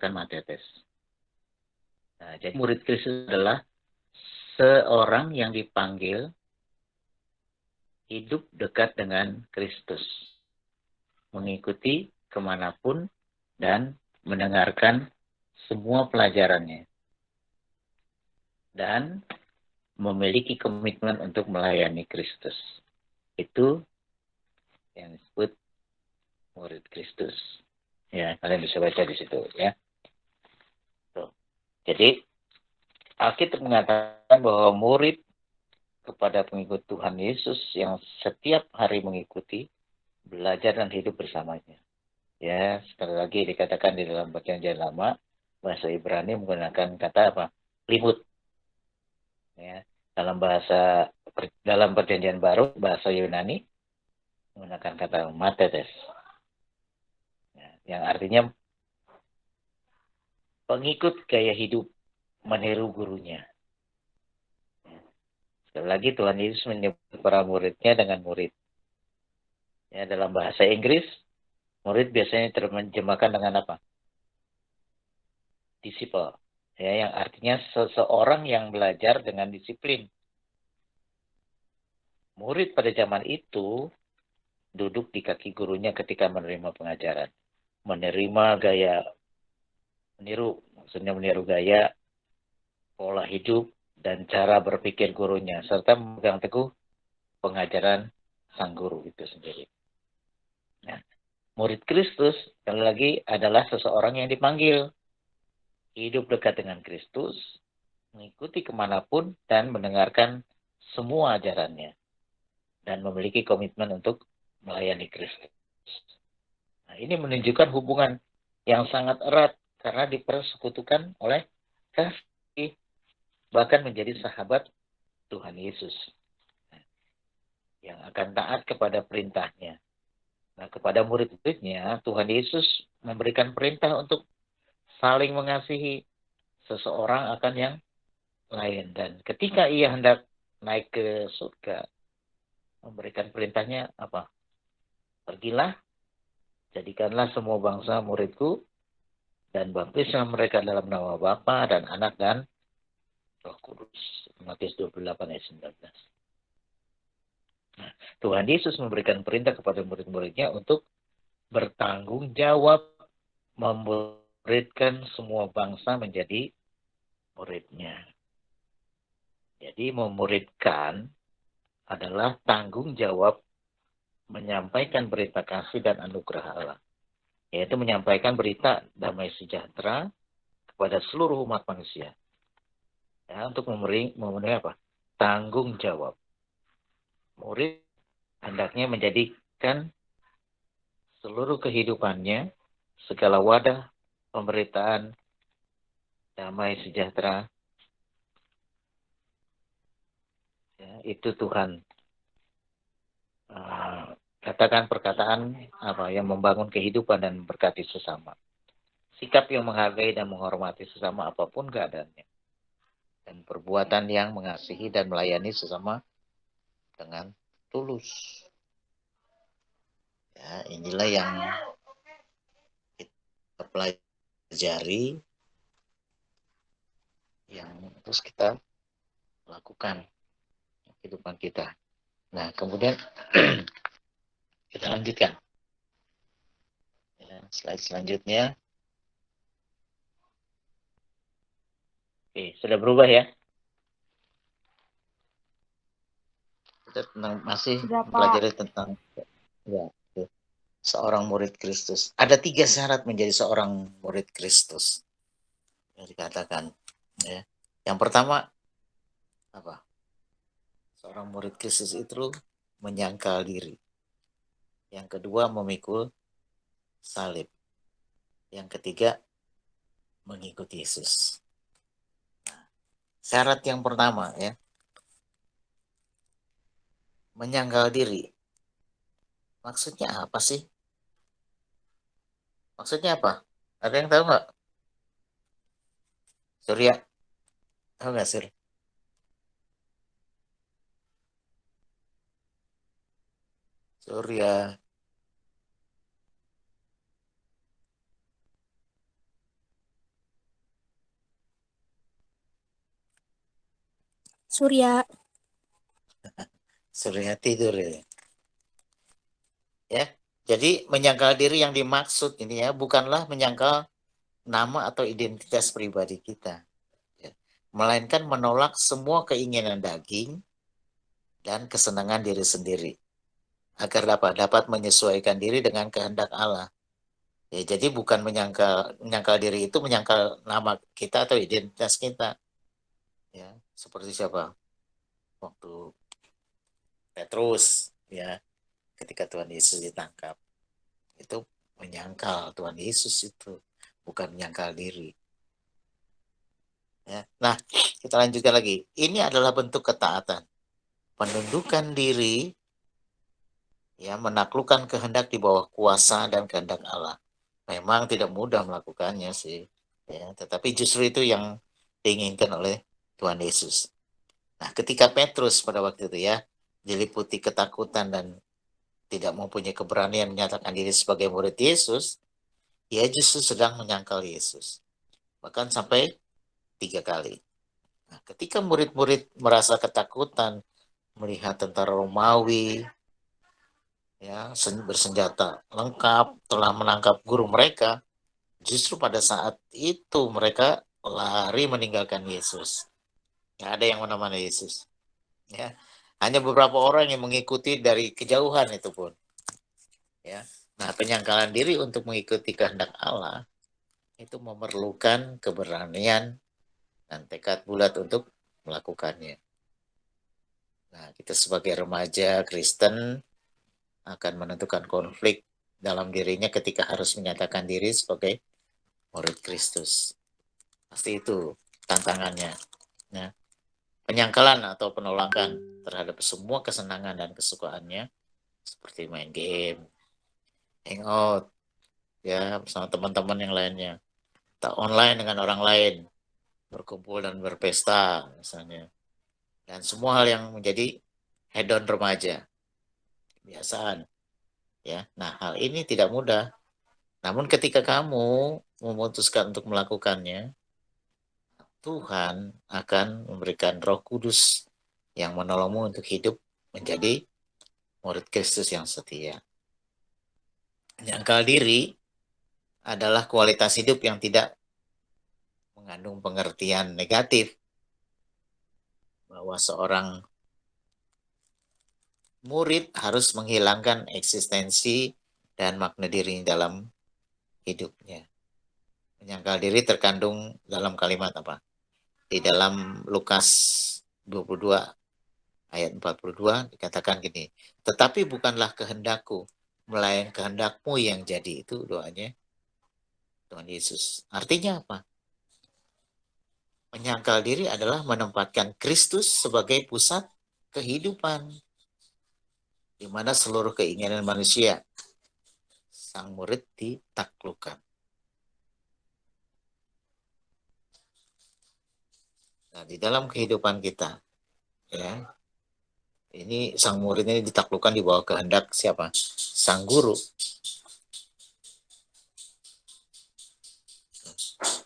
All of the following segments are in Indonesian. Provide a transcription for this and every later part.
kan matetes. Nah, jadi murid Kristus adalah seorang yang dipanggil hidup dekat dengan Kristus, mengikuti kemanapun dan mendengarkan semua pelajarannya, dan memiliki komitmen untuk melayani Kristus. Itu yang disebut murid Kristus. Ya, kalian bisa baca di situ ya. Tuh. Jadi Alkitab mengatakan bahwa murid kepada pengikut Tuhan Yesus yang setiap hari mengikuti, belajar dan hidup bersamanya. Ya, sekali lagi dikatakan di dalam Perjanjian Lama, bahasa Ibrani menggunakan kata apa? Limut. Ya, dalam Perjanjian Baru, bahasa Yunani menggunakan kata matetes. Ya, yang artinya pengikut gaya hidup, meniru gurunya. Sekali lagi Tuhan Yesus menyebut para muridnya dengan murid. Ya, dalam bahasa Inggris, murid biasanya terjemahkan dengan apa? Disciple. Ya, yang artinya seseorang yang belajar dengan disiplin. Murid pada zaman itu duduk di kaki gurunya ketika menerima pengajaran. Menerima gaya meniru, maksudnya meniru gaya, pola hidup, dan cara berpikir gurunya, serta memegang teguh pengajaran sang guru itu sendiri. Nah, murid Kristus, sekali lagi, adalah seseorang yang dipanggil hidup dekat dengan Kristus, mengikuti kemanapun, dan mendengarkan semua ajarannya, dan memiliki komitmen untuk melayani Kristus. Nah, ini menunjukkan hubungan yang sangat erat karena dipersekutukan oleh kasih, bahkan menjadi sahabat Tuhan Yesus yang akan taat kepada perintahnya. Nah, kepada murid-muridnya, Tuhan Yesus memberikan perintah untuk saling mengasihi seseorang akan yang lain. Dan ketika ia hendak naik ke surga, memberikan perintahnya apa? Pergilah, jadikanlah semua bangsa muridku, dan baptislah mereka dalam nama Bapa dan Anak dan Roh Kudus. Matius 28 ayat 19. Nah, Tuhan Yesus memberikan perintah kepada murid-muridnya untuk bertanggung jawab memuridkan semua bangsa menjadi muridnya. Jadi memuridkan adalah tanggung jawab menyampaikan berita kasih dan anugerah Allah. Yaitu menyampaikan berita damai sejahtera kepada seluruh umat manusia. Ya, untuk memenuhi apa? Tanggung jawab. Murid hendaknya menjadikan seluruh kehidupannya, segala wadah pemberitaan damai sejahtera, ya, itu Tuhan katakan perkataan apa yang membangun kehidupan dan memberkati sesama. Sikap yang menghargai dan menghormati sesama apapun keadaannya. Dan perbuatan yang mengasihi dan melayani sesama dengan tulus. Ya, inilah yang kita pelajari, yang terus kita lakukan kehidupan kita. Nah, kemudian kita lanjutkan. Ya, slide selanjutnya. Oke, sudah berubah ya? Kita masih pelajari tentang ya, seorang murid Kristus. Ada 3 syarat menjadi seorang murid Kristus. Yang dikatakan. Ya. Yang pertama, apa? Seorang murid Kristus itu menyangkal diri. Yang kedua, memikul salib. Yang ketiga, mengikuti Yesus. Nah, syarat yang pertama ya, menyangkal diri. Maksudnya apa sih? Maksudnya apa? Ada yang tahu nggak? Surya, tahu nggak Sur? Surya. Surya. Surya tidur ya. Ya. Jadi menyangkal diri yang dimaksud ini ya bukanlah menyangkal nama atau identitas pribadi kita, ya. Melainkan menolak semua keinginan daging dan kesenangan diri sendiri agar dapat menyesuaikan diri dengan kehendak Allah. Ya, jadi bukan menyangkal diri itu menyangkal nama kita atau identitas kita. Ya, seperti siapa? Waktu Petrus, ya, ketika Tuhan Yesus ditangkap, itu menyangkal Tuhan Yesus itu, bukan menyangkal diri. Ya. Nah, kita lanjutkan lagi. Ini adalah bentuk ketaatan. Penundukan diri, ya, menaklukkan kehendak di bawah kuasa dan kehendak Allah. Memang tidak mudah melakukannya sih, ya, tetapi justru itu yang diinginkan oleh Tuhan Yesus. Nah, ketika Petrus pada waktu itu ya diliputi ketakutan dan tidak mempunyai keberanian menyatakan diri sebagai murid Yesus, ia justru sedang menyangkal Yesus. Bahkan sampai 3 kali. Nah, ketika murid-murid merasa ketakutan melihat tentara Romawi ya bersenjata lengkap telah menangkap guru mereka, justru pada saat itu mereka lari meninggalkan Yesus. Nggak ada yang menemani Yesus. Ya, hanya beberapa orang yang mengikuti dari kejauhan itu pun. Ya, nah penyangkalan diri untuk mengikuti kehendak Allah itu memerlukan keberanian dan tekad bulat untuk melakukannya. Nah, kita sebagai remaja Kristen akan menentukan konflik dalam dirinya ketika harus menyatakan diri sebagai murid Kristus. Pasti itu tantangannya. Nah, penyangkalan atau penolakan terhadap semua kesenangan dan kesukaannya seperti main game, hangout, ya bersama teman-teman yang lainnya, tak online dengan orang lain, berkumpul dan berpesta misalnya, dan semua hal yang menjadi hedon remaja, kebiasaan, ya. Nah, hal ini tidak mudah. Namun ketika kamu memutuskan untuk melakukannya, Tuhan akan memberikan Roh Kudus yang menolongmu untuk hidup menjadi murid Kristus yang setia. Menyangkal diri adalah kualitas hidup yang tidak mengandung pengertian negatif bahwa seorang murid harus menghilangkan eksistensi dan makna diri dalam hidupnya. Menyangkal diri terkandung dalam kalimat apa? Di dalam Lukas 22 ayat 42 dikatakan gini, tetapi bukanlah kehendakku, melainkan kehendakmu yang jadi. Itu doanya Tuhan Yesus. Artinya apa? Menyangkal diri adalah menempatkan Kristus sebagai pusat kehidupan, di mana seluruh keinginan manusia, sang murid ditaklukkan. Nah, di dalam kehidupan kita, ya, ini sang murid ini ditaklukkan di bawah kehendak siapa? Sang guru.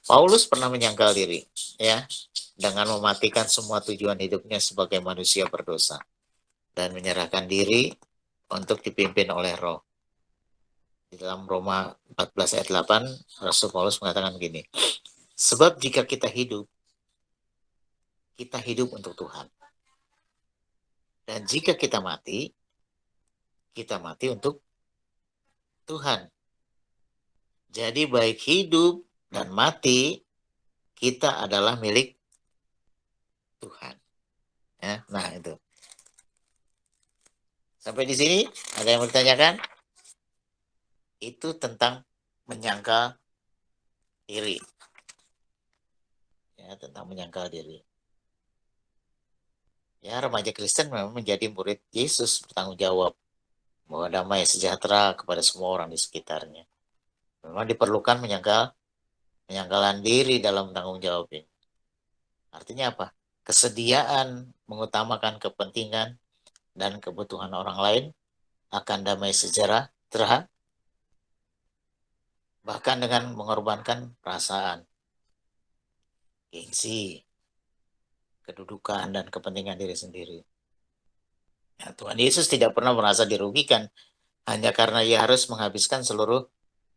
Paulus pernah menyangkal diri, ya, dengan mematikan semua tujuan hidupnya sebagai manusia berdosa dan menyerahkan diri untuk dipimpin oleh Roh. Di dalam Roma 14 ayat 8, Rasul Paulus mengatakan begini, sebab jika kita hidup untuk Tuhan. Dan jika kita mati untuk Tuhan. Jadi baik hidup dan mati, kita adalah milik Tuhan. Ya, nah itu. Sampai di sini ada yang mau ditanyakan? Itu tentang menyangkal diri. Ya, tentang menyangkal diri. Ya, remaja Kristen memang menjadi murid Yesus, bertanggung jawab bahwa damai sejahtera kepada semua orang di sekitarnya. Memang diperlukan menyangkalan diri dalam tanggung jawab ini. Artinya apa? Kesediaan mengutamakan kepentingan dan kebutuhan orang lain akan damai sejahtera, bahkan dengan mengorbankan perasaan, gengsi, kedudukan dan kepentingan diri sendiri. Ya, Tuhan Yesus tidak pernah merasa dirugikan hanya karena ia harus menghabiskan seluruh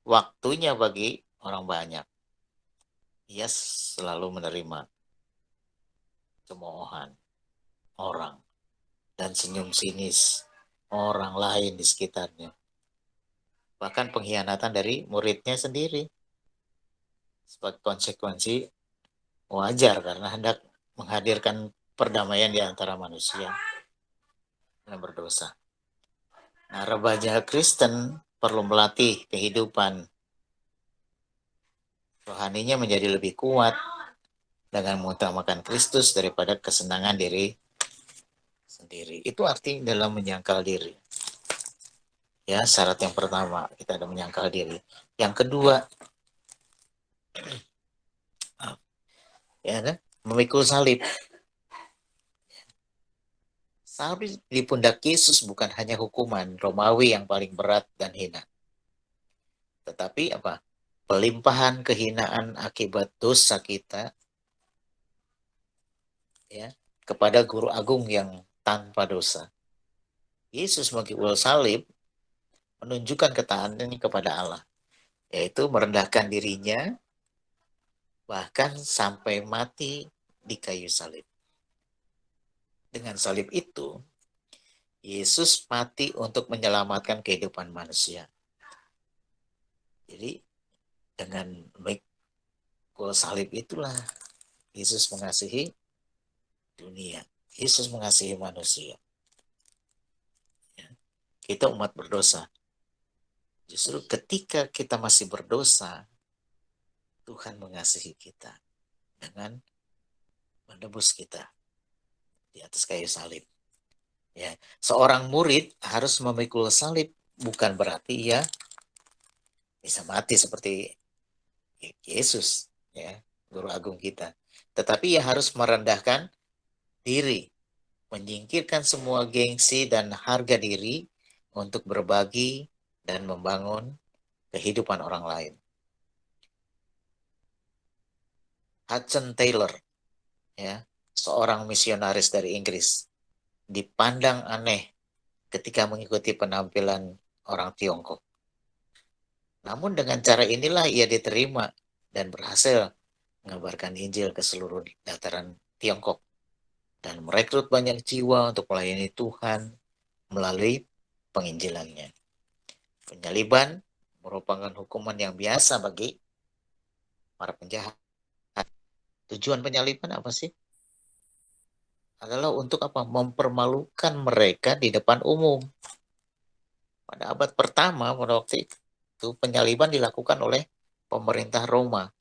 waktunya bagi orang banyak. Ia selalu menerima cemoohan orang dan senyum sinis orang lain di sekitarnya. Bahkan pengkhianatan dari muridnya sendiri sebagai konsekuensi wajar karena hendak menghadirkan perdamaian di antara manusia yang berdosa. Nah, remaja Kristen perlu melatih kehidupan rohaninya menjadi lebih kuat dengan mengutamakan Kristus daripada kesenangan diri sendiri. Itu arti dalam menyangkal diri. Ya, syarat yang pertama, kita ada menyangkal diri. Yang kedua, ya kan, memikul salib. Salib di pundak Yesus bukan hanya hukuman Romawi yang paling berat dan hina. Tetapi apa? Pelimpahan kehinaan akibat dosa kita ya kepada guru agung yang tanpa dosa. Yesus memikul salib menunjukkan ketaatan kepada Allah, yaitu merendahkan dirinya bahkan sampai mati di kayu salib. Dengan salib itu, Yesus mati untuk menyelamatkan kehidupan manusia. Jadi dengan memikul salib itulah Yesus mengasihi dunia. Yesus mengasihi manusia. Kita umat berdosa. Justru ketika kita masih berdosa, Tuhan mengasihi kita dengan menebus kita di atas kayu salib. Ya, seorang murid harus memikul salib bukan berarti ia bisa mati seperti Yesus, ya, guru agung kita. Tetapi ia harus merendahkan diri, menyingkirkan semua gengsi dan harga diri untuk berbagi dan membangun kehidupan orang lain. Hudson Taylor, ya, seorang misionaris dari Inggris, dipandang aneh ketika mengikuti penampilan orang Tiongkok. Namun dengan cara inilah ia diterima dan berhasil mengabarkan Injil ke seluruh dataran Tiongkok dan merekrut banyak jiwa untuk melayani Tuhan melalui penginjilannya. Penyaliban merupakan hukuman yang biasa bagi para penjahat. Tujuan penyaliban apa sih? Adalah untuk apa? Mempermalukan mereka di depan umum. Pada abad pertama, pada waktu itu penyaliban dilakukan oleh pemerintah Roma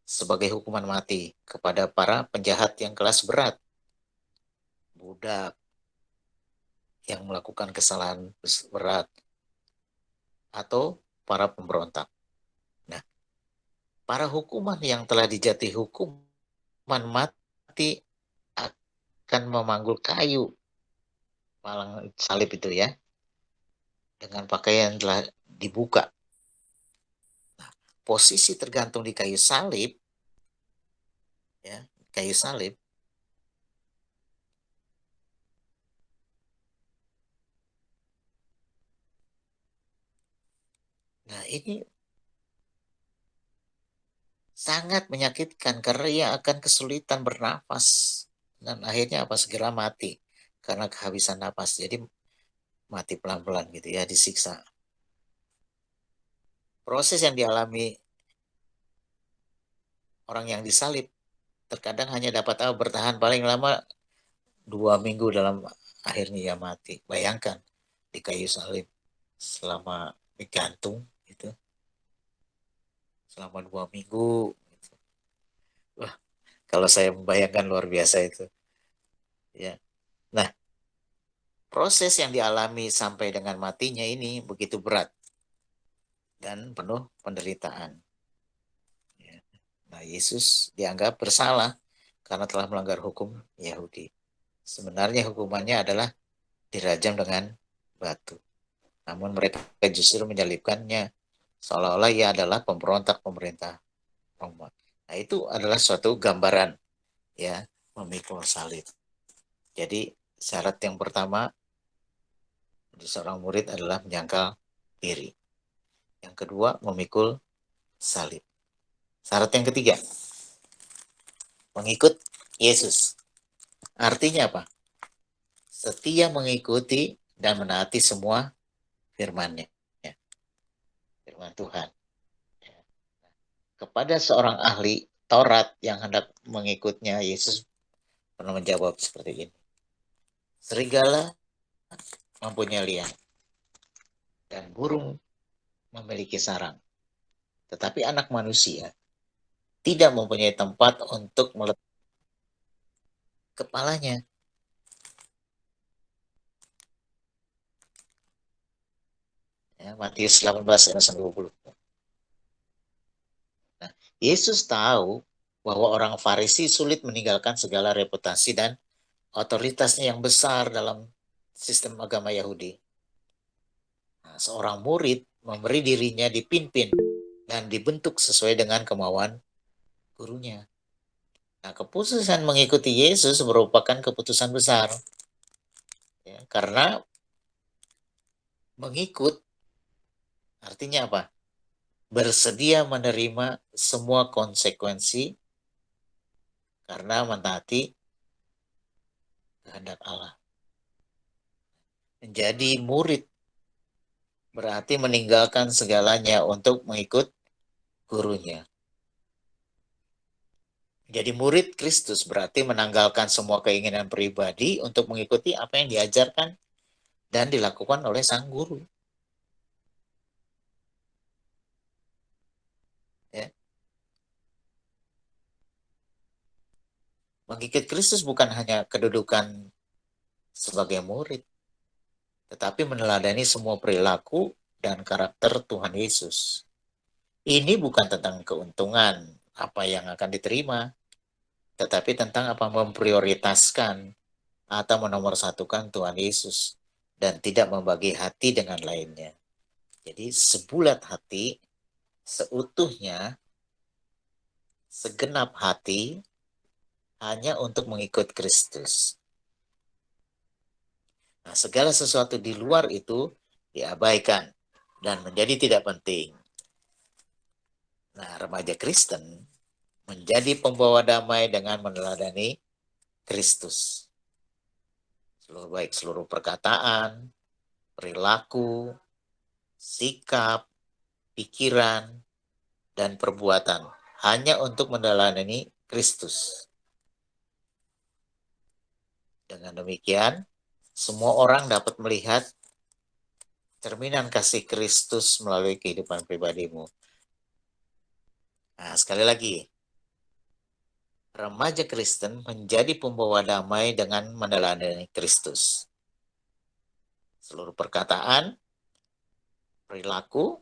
sebagai hukuman mati kepada para penjahat yang kelas berat, budak yang melakukan kesalahan berat, atau para pemberontak. Nah, para hukuman yang telah dijatuhi hukuman mati akan memanggul kayu palang salib itu ya, dengan pakaian yang telah dibuka. Nah, posisi tergantung di kayu salib, ya, kayu salib. Nah, ini sangat menyakitkan karena ia akan kesulitan bernafas dan akhirnya apa segera mati karena kehabisan napas. Jadi mati pelan-pelan gitu ya, disiksa. Proses yang dialami orang yang disalib terkadang hanya dapat bertahan paling lama 2 minggu dalam akhirnya ia mati. Bayangkan di kayu salib selama digantung itu selama 2 minggu. Wah, kalau saya membayangkan luar biasa itu. Ya. Nah, proses yang dialami sampai dengan matinya ini begitu berat dan penuh penderitaan. Ya. Nah, Yesus dianggap bersalah karena telah melanggar hukum Yahudi. Sebenarnya hukumannya adalah dirajam dengan batu. Namun mereka justru menyalibkannya seolah-olah ia adalah pemberontak pemerintah Roma. Nah, itu adalah suatu gambaran ya memikul salib. Jadi syarat yang pertama dari seorang murid adalah menyangkal diri. Yang kedua, memikul salib. Syarat yang ketiga, mengikut Yesus. Artinya apa? Setia mengikuti dan menaati semua firman-Nya, firman Tuhan. Kepada seorang ahli Taurat yang hendak mengikutnya, Yesus pernah menjawab seperti ini. Serigala mempunyai liang dan burung memiliki sarang. Tetapi anak manusia tidak mempunyai tempat untuk meletakkan kepalanya. Ya, Matius 18 ayat 20. Nah, Yesus tahu bahwa orang Farisi sulit meninggalkan segala reputasi dan otoritasnya yang besar dalam sistem agama Yahudi. Nah, seorang murid memberi dirinya dipimpin dan dibentuk sesuai dengan kemauan gurunya. Nah, keputusan mengikuti Yesus merupakan keputusan besar. Ya, karena mengikut artinya apa? Bersedia menerima semua konsekuensi karena mentaati kehendak Allah. Menjadi murid berarti meninggalkan segalanya untuk mengikut gurunya. Jadi murid Kristus berarti menanggalkan semua keinginan pribadi untuk mengikuti apa yang diajarkan dan dilakukan oleh sang guru. Ya. Mengikut Kristus bukan hanya kedudukan sebagai murid, tetapi meneladani semua perilaku dan karakter Tuhan Yesus. Ini bukan tentang keuntungan apa yang akan diterima, tetapi tentang apa memprioritaskan atau menomorsatukan Tuhan Yesus dan tidak membagi hati dengan lainnya. Jadi sebulat hati, seutuhnya, segenap hati hanya untuk mengikut Kristus. Nah, segala sesuatu di luar itu diabaikan dan menjadi tidak penting. Nah, remaja Kristen menjadi pembawa damai dengan meneladani Kristus. Seluruh perkataan, perilaku, sikap, pikiran, dan perbuatan hanya untuk meneladani Kristus. Dengan demikian, semua orang dapat melihat cerminan kasih Kristus melalui kehidupan pribadimu. Nah, sekali lagi, remaja Kristen menjadi pembawa damai dengan meneladani Kristus. Seluruh perkataan, perilaku,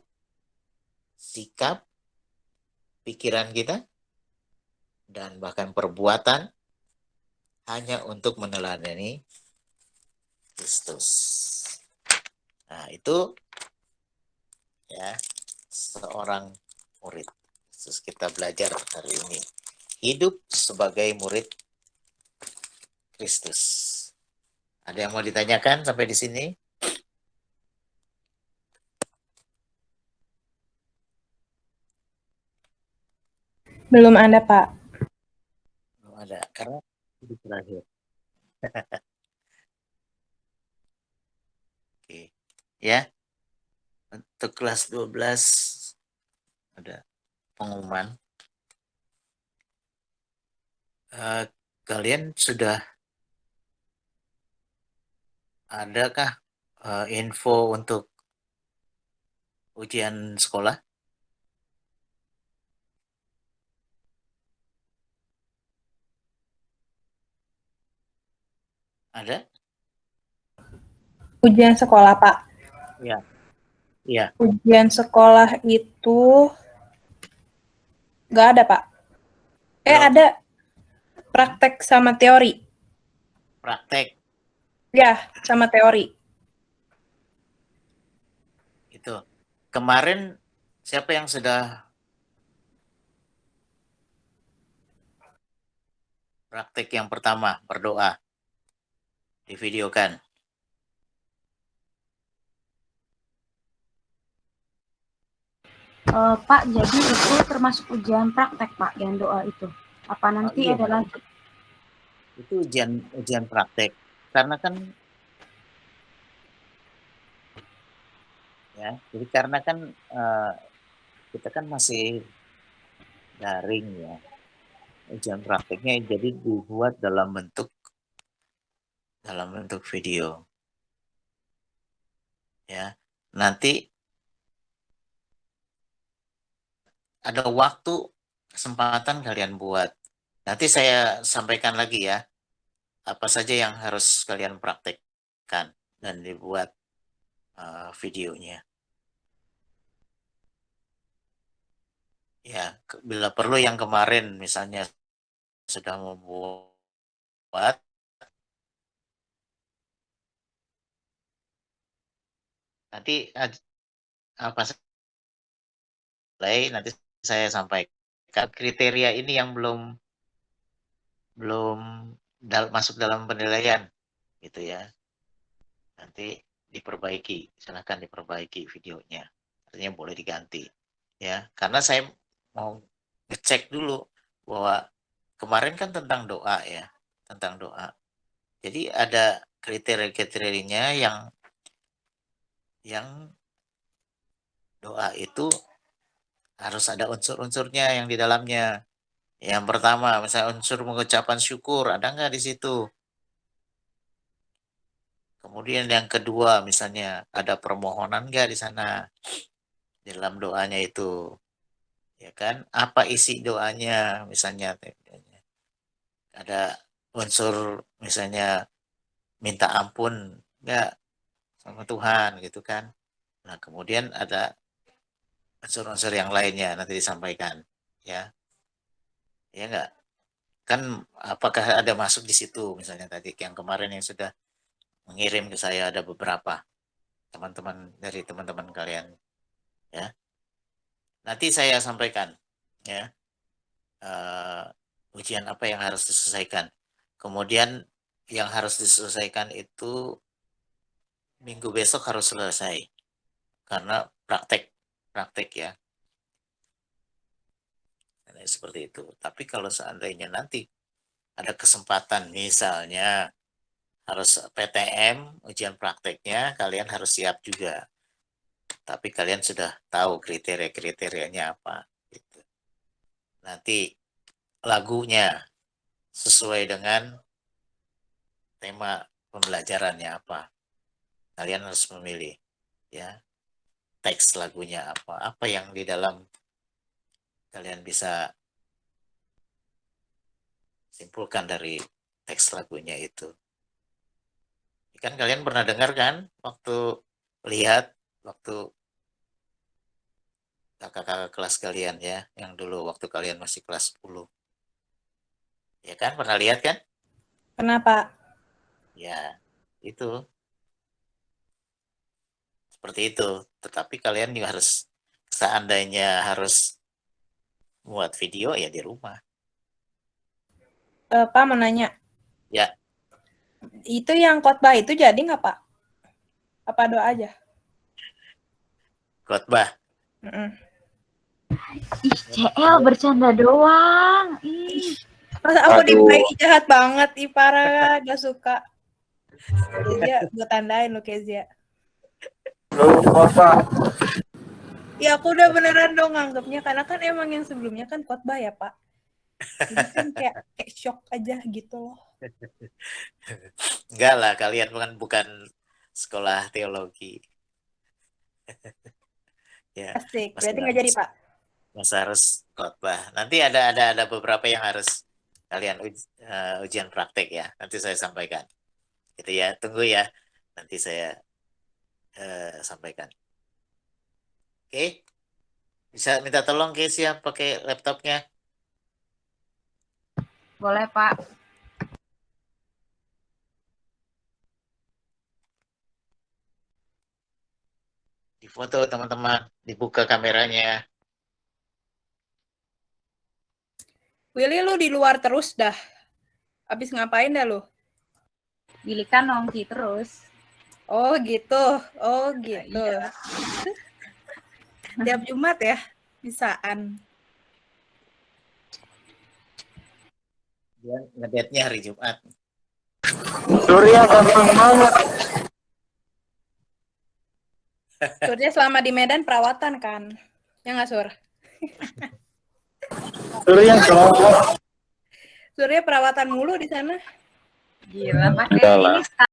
sikap, pikiran kita, dan bahkan perbuatan hanya untuk meneladani Kristus. Nah, itu ya seorang murid. Terus kita belajar hari ini. Hidup sebagai murid Kristus. Ada yang mau ditanyakan sampai di sini? Belum ada, Pak. Belum ada, karena itu terakhir. Oke. Ya, untuk kelas 12 ada pengumuman. Kalian sudah adakah info untuk ujian sekolah? Ada? Ujian sekolah, Pak. Iya. Iya. Ujian sekolah itu nggak ada, Pak. Belum. Ada praktek sama teori. Praktek Ya, sama teori. itu. Kemarin siapa yang sudah Praktek yang pertama, berdoa. Divideokan. Pak, jadi itu termasuk ujian praktek, Pak, yang doa itu. Apa nanti Iya. ada lagi? Itu ujian praktek. Karena kan ya, jadi karena kan kita kan masih daring ya. Ujian prakteknya jadi dibuat dalam bentuk video. Ya. Nanti ada waktu kesempatan kalian buat. Nanti saya sampaikan lagi ya, apa saja yang harus kalian praktekkan dan dibuat videonya. Ya, bila perlu yang kemarin misalnya sudah membuat, nanti apa nanti saya sampaikan kriteria ini yang belum masuk dalam penilaian gitu ya. Nanti diperbaiki, silahkan diperbaiki videonya. Artinya boleh diganti ya. Karena saya mau ngecek dulu bahwa kemarin kan tentang doa ya, tentang doa. Jadi ada kriteria-kriterianya yang doa itu harus ada unsur-unsurnya yang di dalamnya. Yang pertama, misalnya unsur mengucapkan syukur, ada nggak di situ? Kemudian yang kedua, misalnya ada permohonan nggak di sana, di dalam doanya itu, ya kan? Apa isi doanya, misalnya ada unsur, misalnya minta ampun nggak sama Tuhan, gitu kan? Nah, kemudian ada unsur-unsur yang lainnya nanti disampaikan, ya, ya nggak? Kan apakah ada masuk di situ, misalnya tadi yang kemarin yang sudah mengirim ke saya ada beberapa teman-teman dari teman-teman kalian ya. Nanti saya sampaikan ya ujian apa yang harus diselesaikan. Kemudian yang harus diselesaikan itu minggu besok harus selesai karena praktek praktek ya. Nah, seperti itu. Tapi kalau seandainya nanti ada kesempatan misalnya harus PTM ujian prakteknya kalian harus siap juga. Tapi kalian sudah tahu kriteria-kriterianya apa gitu. Nanti lagunya sesuai dengan tema pembelajarannya apa. Kalian harus memilih ya teks lagunya apa. Apa yang di dalam kalian bisa simpulkan dari teks lagunya itu. Kan kalian pernah dengar kan waktu lihat waktu kakak-kakak kelas kalian ya, yang dulu waktu kalian masih kelas 10. Ya kan, pernah lihat kan? Kenapa? Ya, itu. Seperti itu. Tetapi kalian juga harus, seandainya harus buat video ya di rumah. Pak mau nanya, Ya, itu yang khotbah itu jadi nggak Pak? Apa doa aja? khotbah. Mm-mm. Ih, CL bercanda doang. Ih, Masa aku Aduh. dibilang jahat banget, parah, gak suka. Kezia, gue tandain lo Kezia. Lu khotbah. Ya aku udah beneran dong nganggapnya, karena kan emang yang sebelumnya kan khotbah ya Pak. Jadi kan kayak shock aja gitu loh. Enggak lah, kalian bukan sekolah teologi. Ya, Asik, masih berarti nggak jadi Pak? masih harus khotbah. Nanti ada beberapa yang harus kalian ujian praktek ya. Nanti saya sampaikan. Gitu ya, tunggu ya. Nanti saya sampaikan. Oke? Bisa minta tolong ke siap pakai laptopnya. boleh Pak. Difoto teman-teman, dibuka kameranya. Willy lu di luar terus dah. Abis ngapain dah lu? Bilikan nongki terus. Oh gitu. Oh gitu. Iya. Tiap Jumat ya? Bisaan. Dia ngedate-nya hari Jumat. Surya ganteng banget. Surya selama di Medan perawatan kan? Ya nggak, Sur? Surya cowok. Surya perawatan mulu di sana. Gila pakai Enggak lah. ini